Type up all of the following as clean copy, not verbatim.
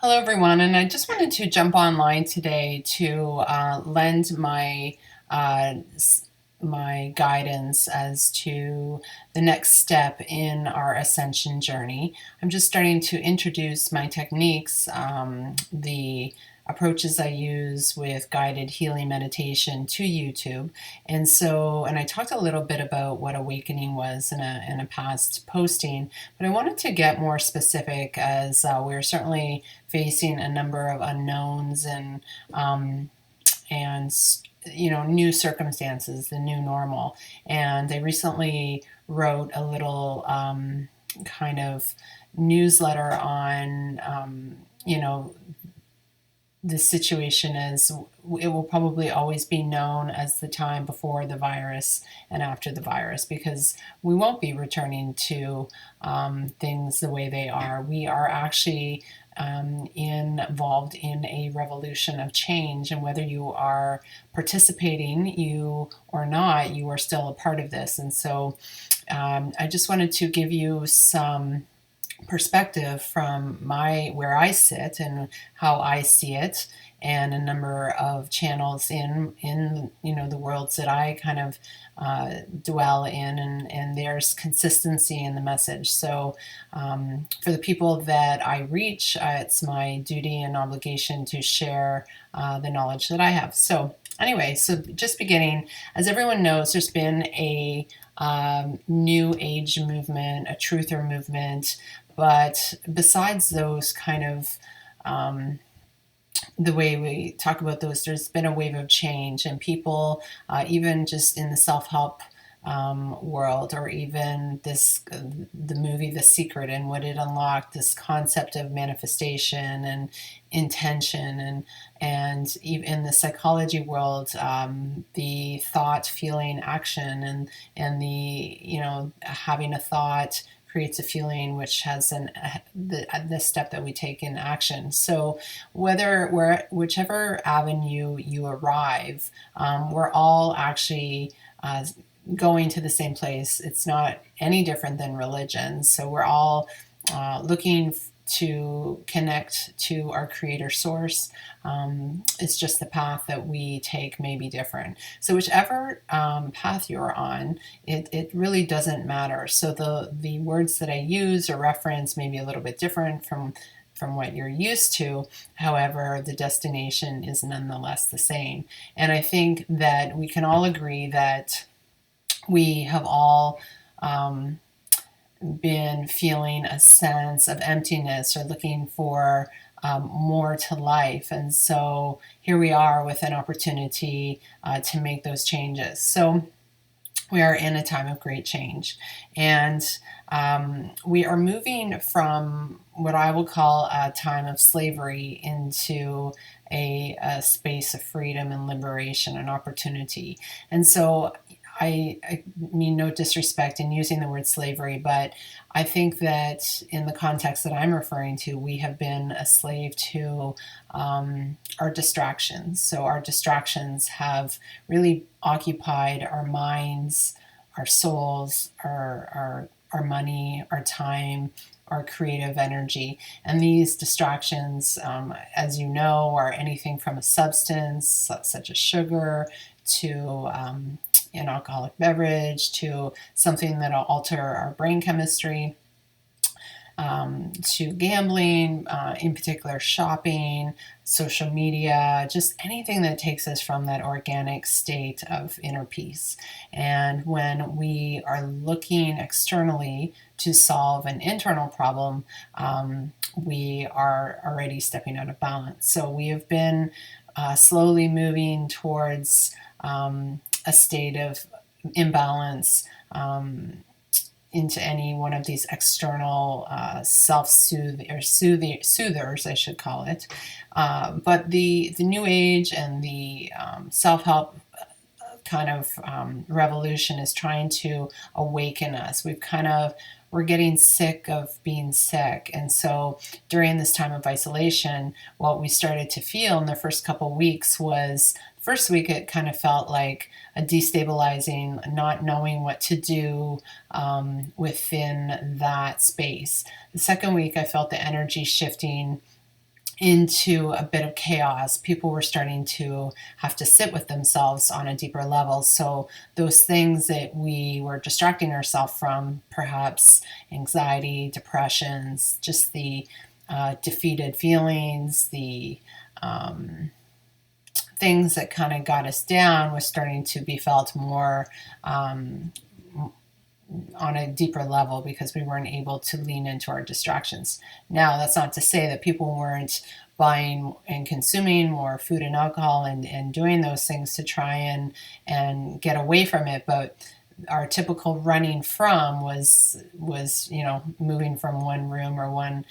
Hello, everyone, and I just wanted to jump online today to lend uh, my guidance as to the next step in our ascension journey. I'm just starting to introduce my techniques, the approaches I use with guided healing meditation to YouTube. And I talked a little bit about what awakening was in a past posting, but I wanted to get more specific as we're certainly facing a number of unknowns and new circumstances, the new normal. And I recently wrote a little kind of newsletter on the situation as it will probably always be known as the time before the virus and after the virus, because we won't be returning to things the way they are. We are actually involved in a revolution of change, and whether you are participating you or not, you are still a part of this. And so I just wanted to give you some perspective from my where I sit and how I see it, and a number of channels in the worlds that I kind of dwell in, and there's consistency in the message. So for the people that I reach, it's my duty and obligation to share the knowledge that I have. So anyway, so just beginning, as everyone knows, there's been a new age movement, a truther movement. But besides those kind of the way we talk about those, there's been a wave of change, and people, even just in the self-help world, or even the movie The Secret, and what it unlocked, this concept of manifestation and intention, and even in the psychology world, the thought, feeling, action, and having a thought creates a feeling, which has the step that we take in action. So whichever avenue you arrive, we're all actually going to the same place. It's not any different than religion. So we're all looking to connect to our creator source. It's just the path that we take may be different. So whichever path you're on, it really doesn't matter. So the words that I use or reference may be a little bit different from what you're used to. However, the destination is nonetheless the same. And I think that we can all agree that we have all been feeling a sense of emptiness or looking for more to life. And so here we are with an opportunity to make those changes. So we are in a time of great change. And we are moving from what I will call a time of slavery into a space of freedom and liberation and opportunity. And so I mean no disrespect in using the word slavery, but I think that in the context that I'm referring to, we have been a slave to our distractions. So our distractions have really occupied our minds, our souls, our money, our time, our creative energy. And these distractions, as you know, are anything from a substance such as sugar to an alcoholic beverage, to something that will alter our brain chemistry, to gambling, in particular shopping, social media, just anything that takes us from that organic state of inner peace. And when we are looking externally to solve an internal problem, we are already stepping out of balance. So we have been slowly moving towards a state of imbalance, into any one of these external soothers, I should call it. But the new age and the self-help kind of revolution is trying to awaken us. We're getting sick of being sick. And so during this time of isolation, what we started to feel in the first couple weeks was, first week it kind of felt like a destabilizing, not knowing what to do within that space. The second week I felt the energy shifting into a bit of chaos. People were starting to have to sit with themselves on a deeper level. So those things that we were distracting ourselves from, perhaps anxiety, depressions, just the defeated feelings, the things that kind of got us down, was starting to be felt more on a deeper level because we weren't able to lean into our distractions. Now, that's not to say that people weren't buying and consuming more food and alcohol and doing those things to try and get away from it, but our typical running from was moving from one room or one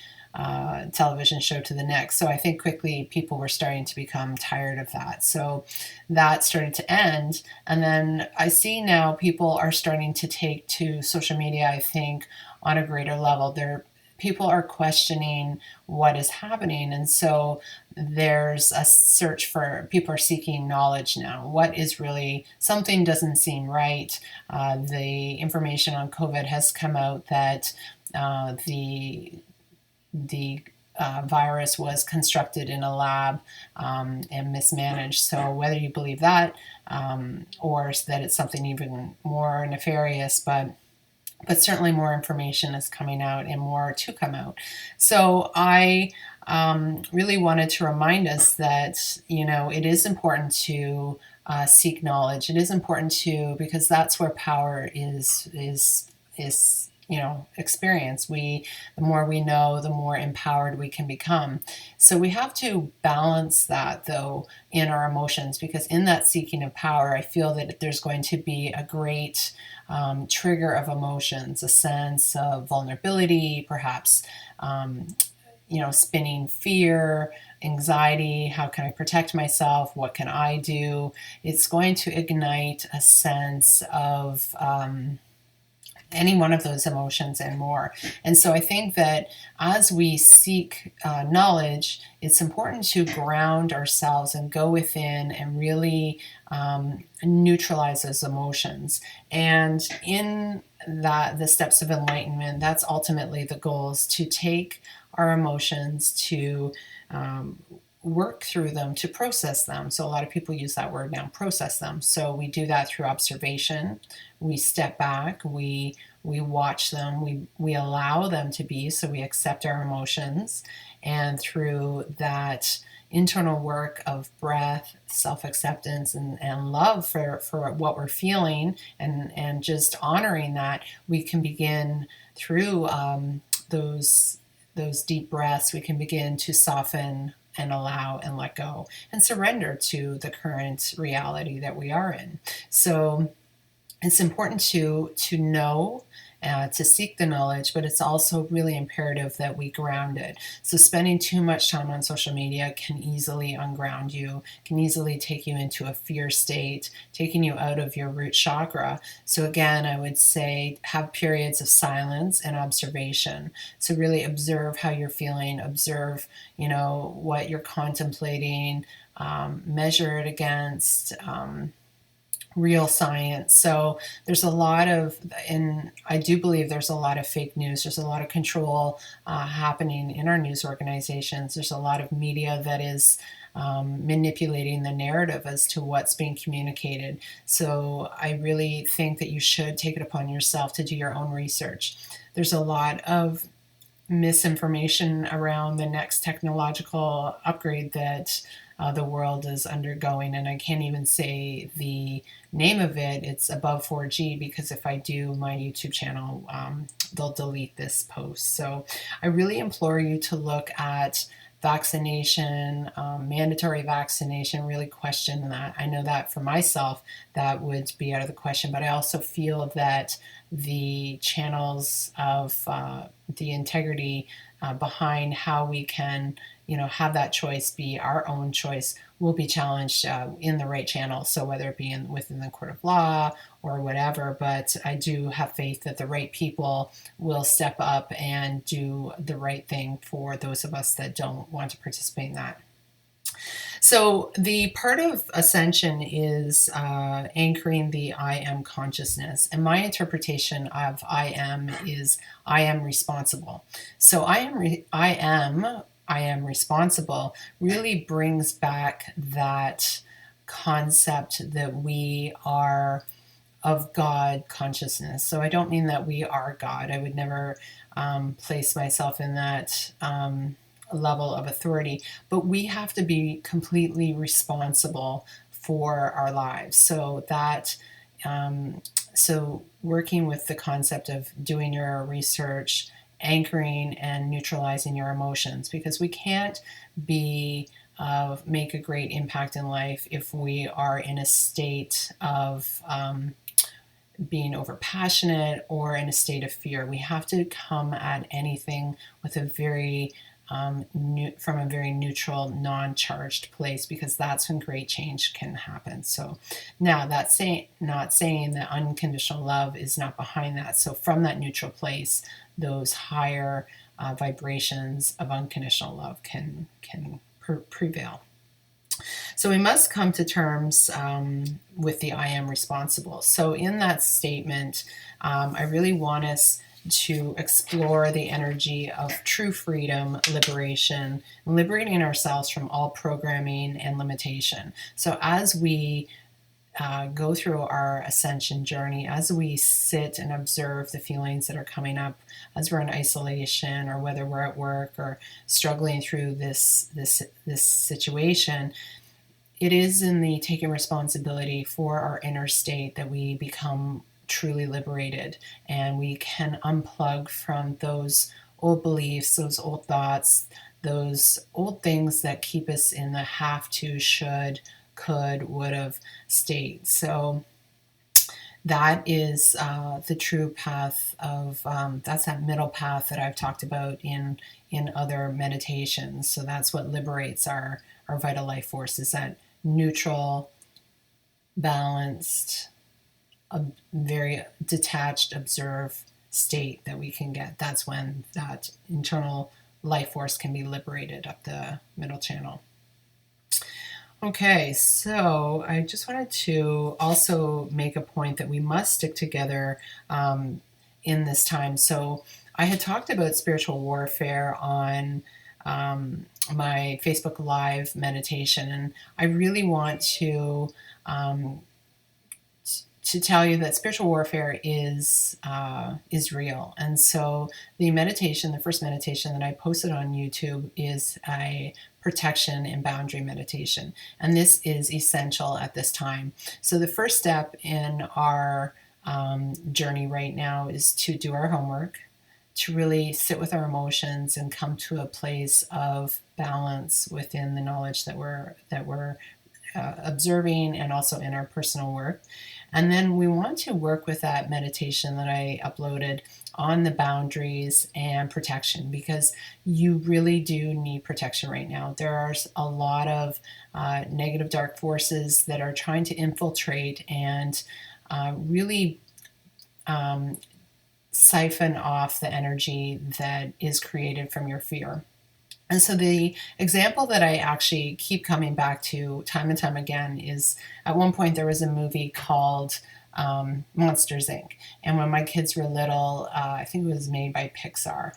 television show to the next. So I think quickly people were starting to become tired of that. So that started to end. And then I see now people are starting to take to social media, I think, on a greater level. People are questioning what is happening. And so there's a search for, people are seeking knowledge now. What is really, something doesn't seem right. The information on COVID has come out that the virus was constructed in a lab and mismanaged. So whether you believe that or that it's something even more nefarious, but certainly more information is coming out and more to come out. So I really wanted to remind us that, it is important to seek knowledge. It is important to, because that's where power is experience. The more we know, the more empowered we can become. So we have to balance that, though, in our emotions, because in that seeking of power, I feel that there's going to be a great trigger of emotions, a sense of vulnerability, perhaps, spinning fear, anxiety. How can I protect myself? What can I do? It's going to ignite a sense of any one of those emotions and more. And so I think that as we seek knowledge, it's important to ground ourselves and go within and really neutralize those emotions. And in the steps of enlightenment, that's ultimately the goal, is to take our emotions, to work through them, to process them. So a lot of people use that word now, process them. So we do that through observation. We step back, we watch them, we allow them to be, so we accept our emotions. And through that internal work of breath, self-acceptance, and love for what we're feeling, and just honoring that, we can begin through those deep breaths, we can begin to soften and allow and let go and surrender to the current reality that we are in. So it's important to know, to seek the knowledge, but it's also really imperative that we ground it. So spending too much time on social media can easily unground you, can easily take you into a fear state, taking you out of your root chakra. So again, I would say have periods of silence and observation. So really observe how you're feeling, observe, what you're contemplating, measure it against real science. So there's a lot of, and I do believe there's a lot of fake news. There's a lot of control happening in our news organizations. There's a lot of media that is manipulating the narrative as to what's being communicated. So I really think that you should take it upon yourself to do your own research. There's a lot of misinformation around the next technological upgrade that the world is undergoing, and I can't even say the name of it. It's above 4G, because if I do, my YouTube channel, they'll delete this post. So I really implore you to look at vaccination, mandatory vaccination, really question that. I know that for myself, that would be out of the question, but I also feel that the channels of the integrity behind how we can, have that choice be our own choice will be challenged in the right channel. So whether it be within the court of law or whatever, but I do have faith that the right people will step up and do the right thing for those of us that don't want to participate in that. So the part of ascension is anchoring the I am consciousness. And my interpretation of I am is I am responsible. So I am I am responsible really brings back that concept that we are of God consciousness. So I don't mean that we are God. I would never place myself in that level of authority, but we have to be completely responsible for our lives. So that so working with the concept of doing your research, anchoring and neutralizing your emotions, because we can't be make a great impact in life if we are in a state of being overpassionate or in a state of fear. We have to come at anything with a very from a very neutral, non-charged place, because that's when great change can happen. So now that's not saying that unconditional love is not behind that. So from that neutral place, those higher vibrations of unconditional love can prevail. So we must come to terms with the I am responsible. So in that statement, I really want us to explore the energy of true freedom, liberation, liberating ourselves from all programming and limitation. So as we go through our ascension journey, as we sit and observe the feelings that are coming up as we're in isolation, or whether we're at work or struggling through this situation, it is in the taking responsibility for our inner state that we become truly liberated, and we can unplug from those old beliefs, those old thoughts, those old things that keep us in the have to, should, could, would have state. So that is the true path of that's that middle path that I've talked about in other meditations. So that's what liberates our vital life force, is that neutral, balanced, very detached, observe state that we can get. That's when that internal life force can be liberated up the middle channel. Okay, so I just wanted to also make a point that we must stick together in this time. So I had talked about spiritual warfare on my Facebook Live meditation, and I really want to tell you that spiritual warfare is real. And so the meditation, the first meditation that I posted on YouTube, is a protection and boundary meditation, and this is essential at this time. So the first step in our journey right now is to do our homework, to really sit with our emotions and come to a place of balance within the knowledge that we're observing, and also in our personal work. And then we want to work with that meditation that I uploaded on the boundaries and protection, because you really do need protection right now. There are a lot of negative dark forces that are trying to infiltrate and really siphon off the energy that is created from your fear. And so the example that I actually keep coming back to time and time again is, at one point there was a movie called Monsters, Inc. And when my kids were little, I think it was made by Pixar.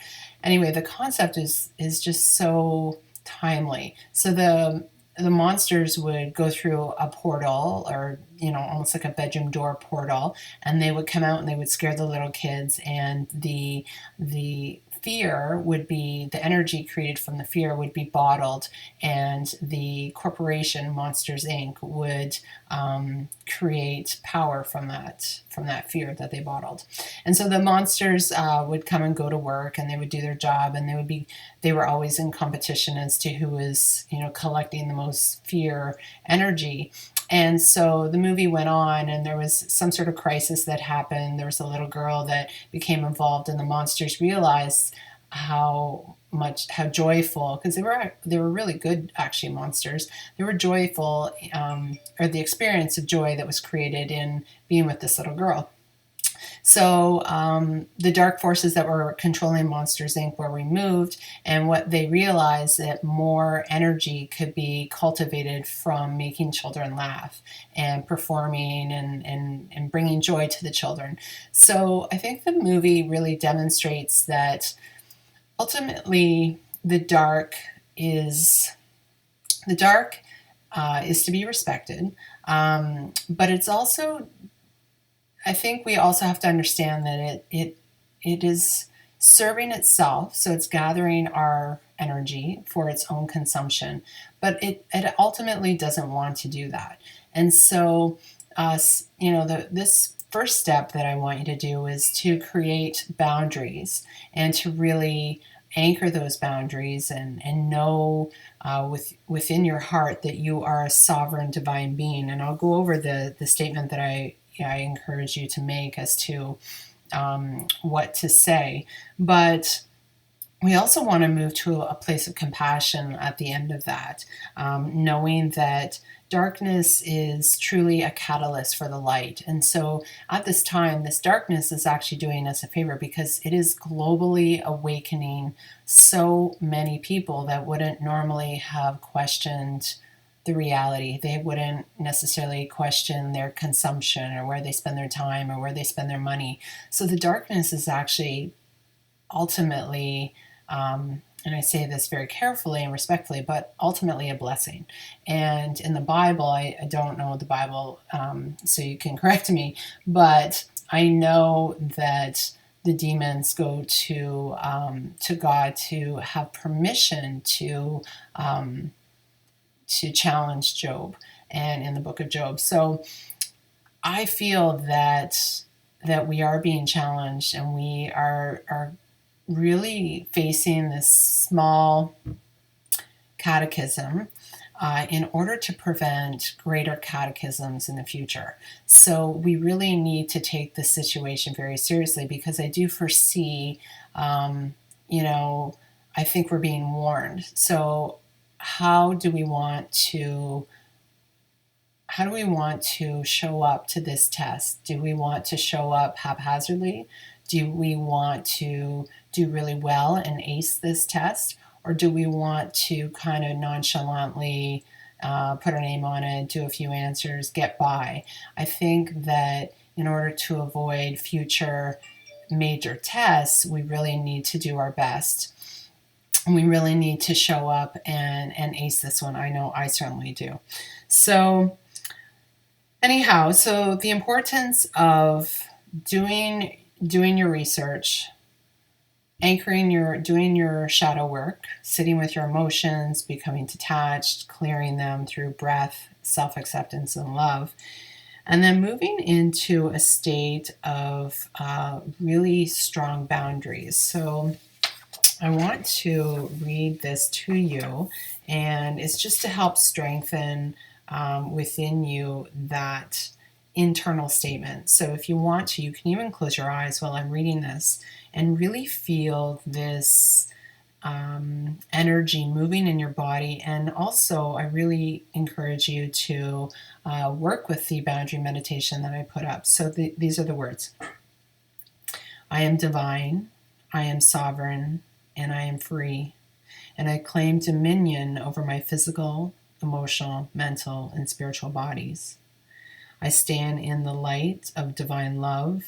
Anyway, the concept is just so timely. So the monsters would go through a portal, or almost like a bedroom door portal, and they would come out and they would scare the little kids, and the fear would be, the energy created from the fear would be bottled, and the corporation Monsters Inc. would create power from that fear that they bottled. And so the monsters would come and go to work, and they would do their job, and they were always in competition as to who was collecting the most fear energy. And so the movie went on, and there was some sort of crisis that happened. There was a little girl that became involved, and the monsters realized how joyful, because they were really good, actually, monsters. They were joyful, or the experience of joy that was created in being with this little girl. So the dark forces that were controlling Monsters, Inc. were removed, and what they realized, that more energy could be cultivated from making children laugh and performing and bringing joy to the children. So I think the movie really demonstrates that ultimately the dark is the dark is to be respected, but it's also, I think we also have to understand that it is serving itself, so it's gathering our energy for its own consumption, but it ultimately doesn't want to do that. And so, this first step that I want you to do is to create boundaries and to really anchor those boundaries and know within your heart that you are a sovereign divine being. And I'll go over the statement that I encourage you to make as to what to say. But we also want to move to a place of compassion at the end of that, knowing that darkness is truly a catalyst for the light. And so at this time, this darkness is actually doing us a favor because it is globally awakening so many people that wouldn't normally have questioned the reality. They wouldn't necessarily question their consumption or where they spend their time or where they spend their money. So the darkness is actually ultimately, and I say this very carefully and respectfully, but ultimately a blessing. And in the Bible, I don't know the Bible, so you can correct me, but I know that the demons go to God to have permission to challenge Job, and in the book of Job. So I feel that we are being challenged, and we are really facing this small catechism in order to prevent greater catechisms in the future. So we really need to take this situation very seriously, because I do foresee, I think we're being warned. So how do we want to show up to this test? Do we want to show up haphazardly? Do we want to do really well and ace this test? Or do we want to kind of nonchalantly put our name on it, do a few answers, get by? I think that in order to avoid future major tests, we really need to do our best. And we really need to show up and ace this one. I know I certainly do. So anyhow, so the importance of doing your research, doing your shadow work, sitting with your emotions, becoming detached, clearing them through breath, self-acceptance, and love, and then moving into a state of really strong boundaries. So I want to read this to you, and it's just to help strengthen within you that internal statement. So if you want to, you can even close your eyes while I'm reading this and really feel this energy moving in your body. And also, I really encourage you to work with the boundary meditation that I put up. So these are the words. I am divine, I am sovereign, and I am free. And I claim dominion over my physical, emotional, mental, and spiritual bodies. I stand in the light of divine love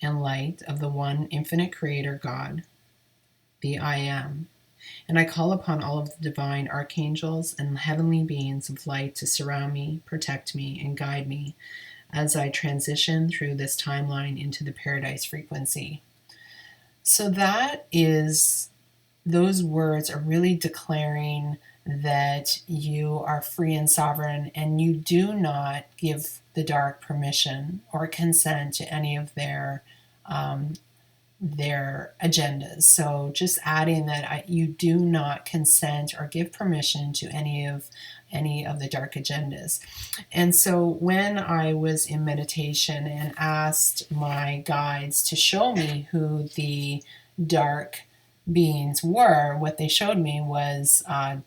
and light of the one infinite creator God, the I Am. And I call upon all of the divine archangels and heavenly beings of light to surround me, protect me, and guide me as I transition through this timeline into the paradise frequency. So those words are really declaring that you are free and sovereign, and you do not give the dark permission or consent to any of their agendas. So just adding that you do not consent or give permission to any of the dark agendas. And so when I was in meditation and asked my guides to show me who the dark beings were, what they showed me was an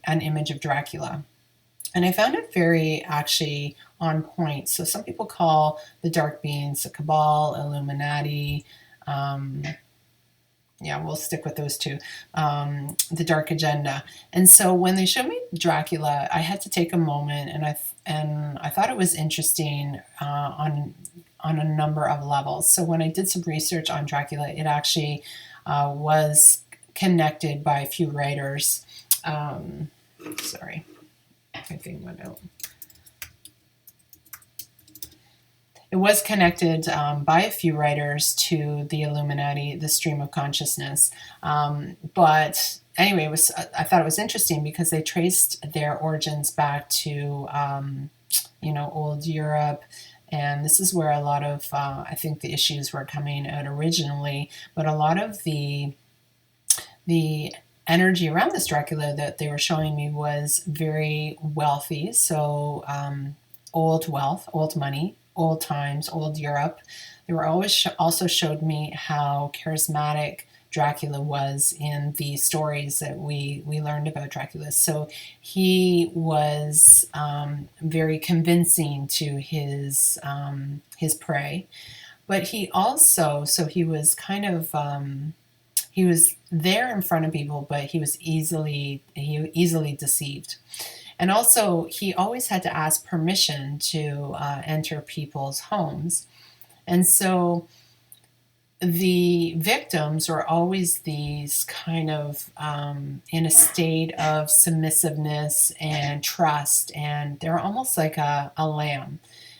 image of Dracula. And I found it very actually on point. So some people call the dark beings the Cabal, Illuminati. We'll stick with those two. The dark agenda. And so when they showed me Dracula, I had to take a moment, and I thought it was interesting on a number of levels. So when I did some research on Dracula, it actually was connected by a few writers. Sorry, my thing went out. It was connected by a few writers to the Illuminati, the stream of consciousness. But anyway, I thought it was interesting because they traced their origins back to old Europe. And this is where a lot of, I think, the issues were coming out originally. But a lot of the energy around this Dracula that they were showing me was very wealthy. So old wealth, old money, old times, old Europe. They were always also showed me how charismatic Dracula was in the stories that we learned about Dracula. So he was very convincing to his prey, but he also, so he was kind of he was there in front of people, but he easily deceived. And also, he always had to ask permission to enter people's homes. And so the victims were always these kind of in a state of submissiveness and trust, and they're almost like a lamb.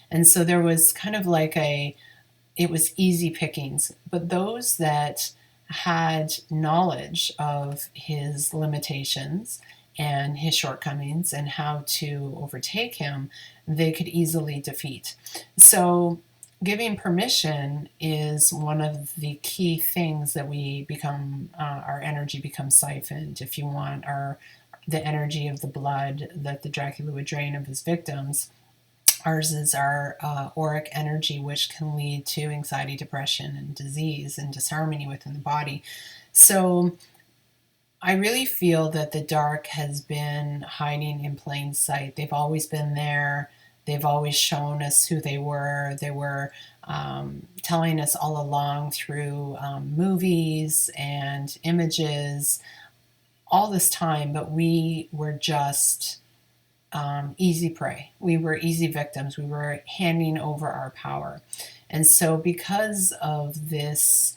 And so there was kind of like it was easy pickings. But those that had knowledge of his limitations and his shortcomings and how to overtake him, they could easily defeat. So giving permission is one of the key things that we become, our energy becomes siphoned. If you want the energy of the blood that the Dracula would drain of his victims, ours is our auric energy, which can lead to anxiety, depression, and disease and disharmony within the body. So I really feel that the dark has been hiding in plain sight. They've always been there. They've always shown us who they were. They were telling us all along through movies and images all this time, but we were just easy prey. We were easy victims. We were handing over our power. And so because of this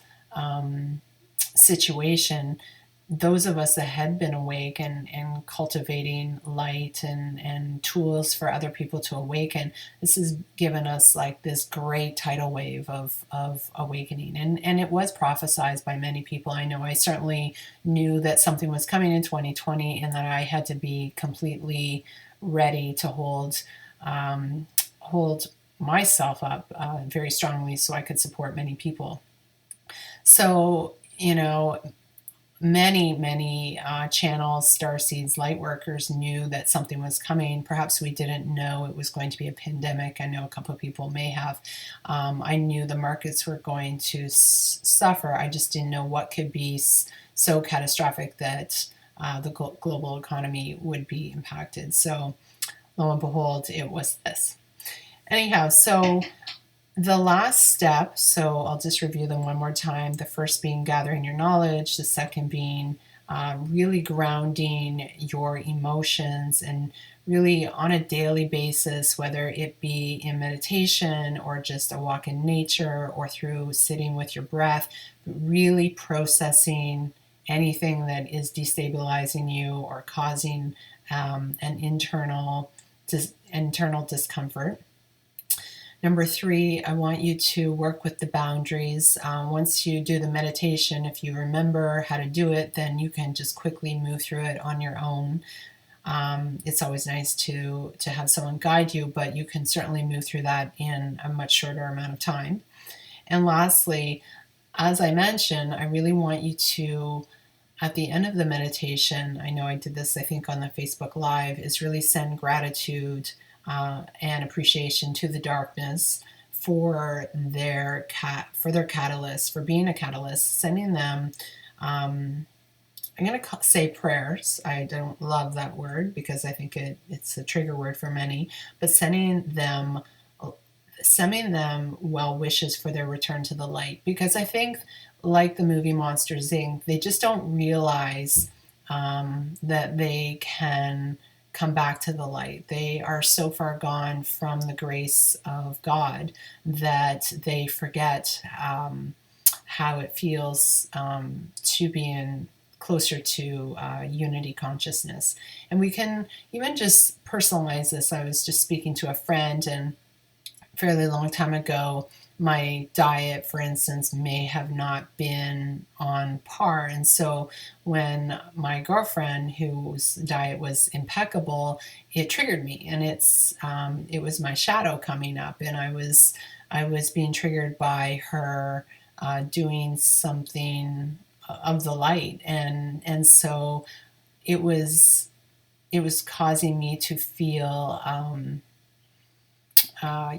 situation, those of us that had been awake and cultivating light and tools for other people to awaken, this has given us like this great tidal wave of awakening. And it was prophesized by many people. I know I certainly knew that something was coming in 2020 and that I had to be completely ready to hold myself up very strongly so I could support many people. So, many channels, starseeds, light workers knew that something was coming. Perhaps we didn't know it was going to be a pandemic. I know a couple of people may have. I knew the markets were going to suffer. I just didn't know what could be so catastrophic that the global economy would be impacted. So lo and behold, it was this. Anyhow, so the last step, so I'll just review them one more time. The first being gathering your knowledge. The second being really grounding your emotions and really on a daily basis, whether it be in meditation or just a walk in nature or through sitting with your breath, really processing anything that is destabilizing you or causing an internal discomfort. Number 3, I want you to work with the boundaries. Once you do the meditation, if you remember how to do it, then you can just quickly move through it on your own. It's always nice to have someone guide you, but you can certainly move through that in a much shorter amount of time. And lastly, as I mentioned, I really want you to, at the end of the meditation, I know I did this, I think, on the Facebook Live, is really send gratitude and appreciation to the darkness for their catalyst, for being a catalyst, sending them, I'm going to say prayers. I don't love that word because I think it's a trigger word for many, but sending them well wishes for their return to the light, because I think, like the movie Monsters Inc., they just don't realize that they can come back to the light. They are so far gone from the grace of God that they forget how it feels to be in closer to unity consciousness. And we can even just personalize this. I was just speaking to a friend, and a fairly long time ago, my diet, for instance, may have not been on par. And so when my girlfriend, whose diet was impeccable, it triggered me. And it was my shadow coming up, and I was being triggered by her doing something of the light, and so it was causing me to feel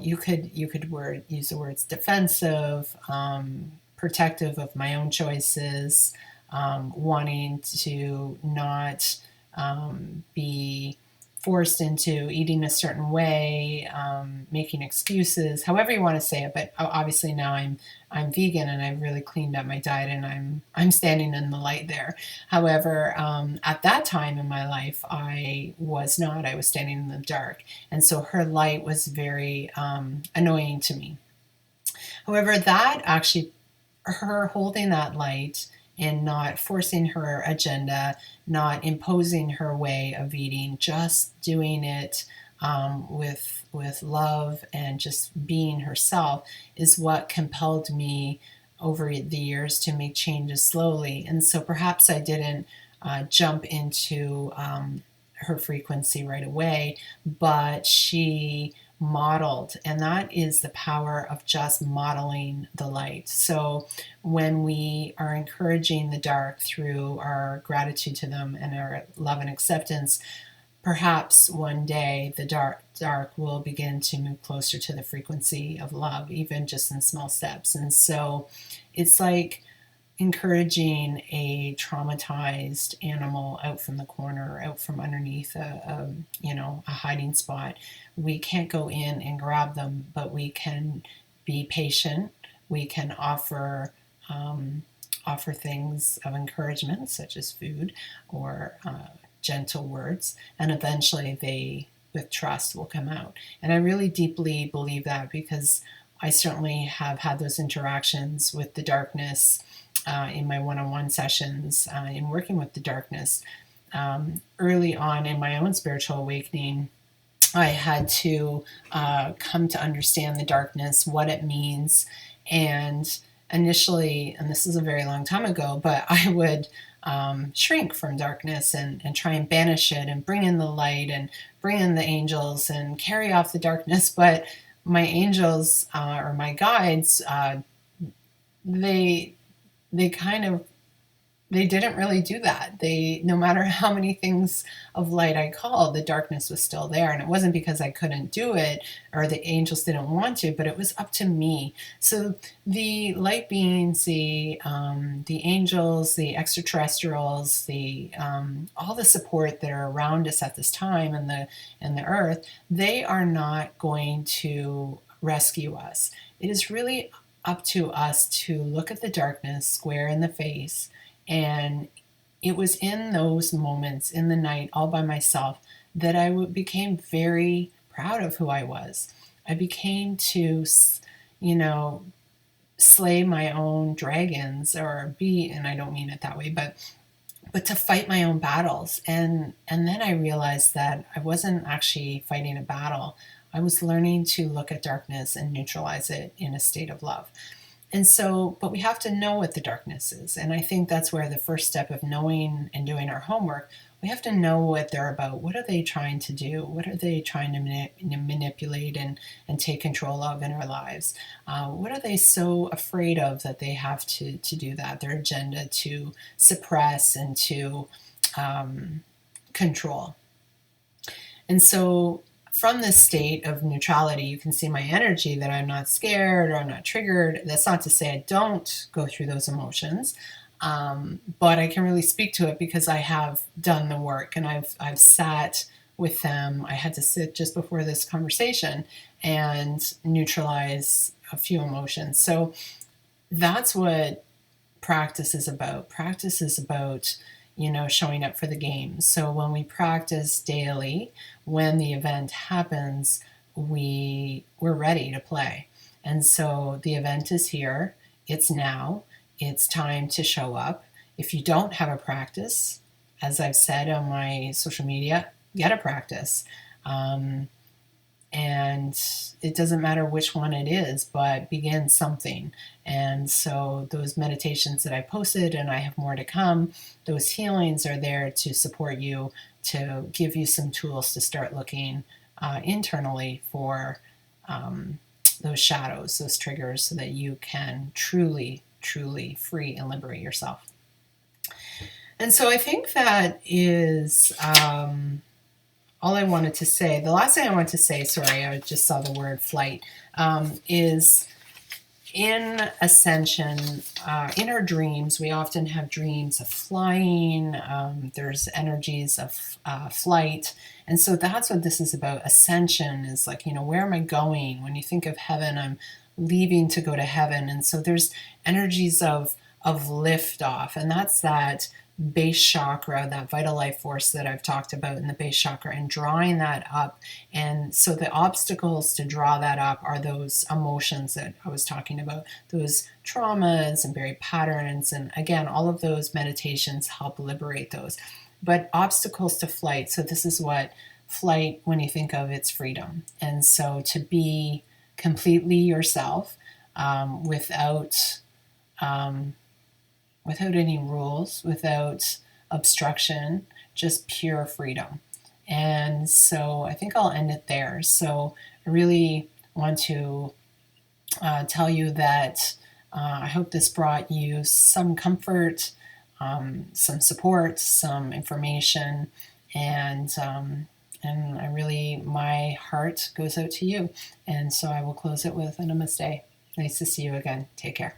you could use the words defensive, protective of my own choices, wanting to not be forced into eating a certain way, making excuses, however you want to say it. But obviously now I'm vegan, and I've really cleaned up my diet, and I'm standing in the light there. However, at that time in my life, I was not. I was standing in the dark, and so her light was very annoying to me. However, that actually, her holding that light and not forcing her agenda, not imposing her way of eating, just doing it with love and just being herself, is what compelled me over the years to make changes slowly. And so perhaps I didn't jump into her frequency right away, but she modeled, and that is the power of just modeling the light. So when we are encouraging the dark through our gratitude to them and our love and acceptance, perhaps one day the dark will begin to move closer to the frequency of love, even just in small steps. And so it's like encouraging a traumatized animal out from the corner, out from underneath a hiding spot. We can't go in and grab them, but we can be patient. We can offer things of encouragement, such as food or gentle words, and eventually they, with trust, will come out. And I really deeply believe that, because I certainly have had those interactions with the darkness in my one-on-one sessions, in working with the darkness. Early on in my own spiritual awakening, I had to come to understand the darkness, what it means. And initially, and this is a very long time ago, but I would shrink from darkness and try and banish it and bring in the light and bring in the angels and carry off the darkness. But my angels or my guides, they kind of, they didn't really do that. No matter how many things of light I called, the darkness was still there. And it wasn't because I couldn't do it or the angels didn't want to, but it was up to me. So the light beings, the angels, the extraterrestrials, all the support that are around us at this time and the earth, they are not going to rescue us. It is really up to us to look at the darkness square in the face. And it was in those moments, in the night, all by myself, that I became very proud of who I was. I became to, slay my own dragons, or be, and I don't mean it that way, but to fight my own battles. And then I realized that I wasn't actually fighting a battle. I was learning to look at darkness and neutralize it in a state of love. And so, but we have to know what the darkness is. And I think that's where the first step of knowing and doing our homework, we have to know what they're about. What are they trying to do? What are they trying to manipulate and take control of in our lives? What are they so afraid of that they have to do that? Their agenda to suppress and to control. And so from this state of neutrality, you can see my energy, that I'm not scared or I'm not triggered. That's not to say I don't go through those emotions, but I can really speak to it because I have done the work and I've sat with them. I had to sit just before this conversation and neutralize a few emotions. So that's what practice is about. Practice is about showing up for the game. So when we practice daily, when the event happens, we're ready to play. And so the event is here. It's now. It's time to show up. If you don't have a practice, as I've said on my social media, get a practice. And it doesn't matter which one it is, but begin something. And so those meditations that I posted, and I have more to come, those healings are there to support you, to give you some tools to start looking internally for those shadows, those triggers, so that you can truly, truly free and liberate yourself. And so I think that is all I wanted to say. The last thing I wanted to say, sorry, I just saw the word flight, is in ascension, in our dreams, we often have dreams of flying. There's energies of flight. And so that's what this is about. Ascension is like, where am I going? When you think of heaven, I'm leaving to go to heaven. And so there's energies of liftoff. And that's that base chakra, that vital life force that I've talked about in the base chakra, and drawing that up. And so the obstacles to draw that up are those emotions that I was talking about, those traumas and buried patterns. And again, all of those meditations help liberate those. But obstacles to flight, so this is what flight, when you think of, it's freedom. And so to be completely yourself, without any rules, without obstruction, just pure freedom. And so I think I'll end it there. So I really want to tell you that I hope this brought you some comfort, some support, some information, and my heart goes out to you. And so I will close it with a namaste. Nice to see you again. Take care.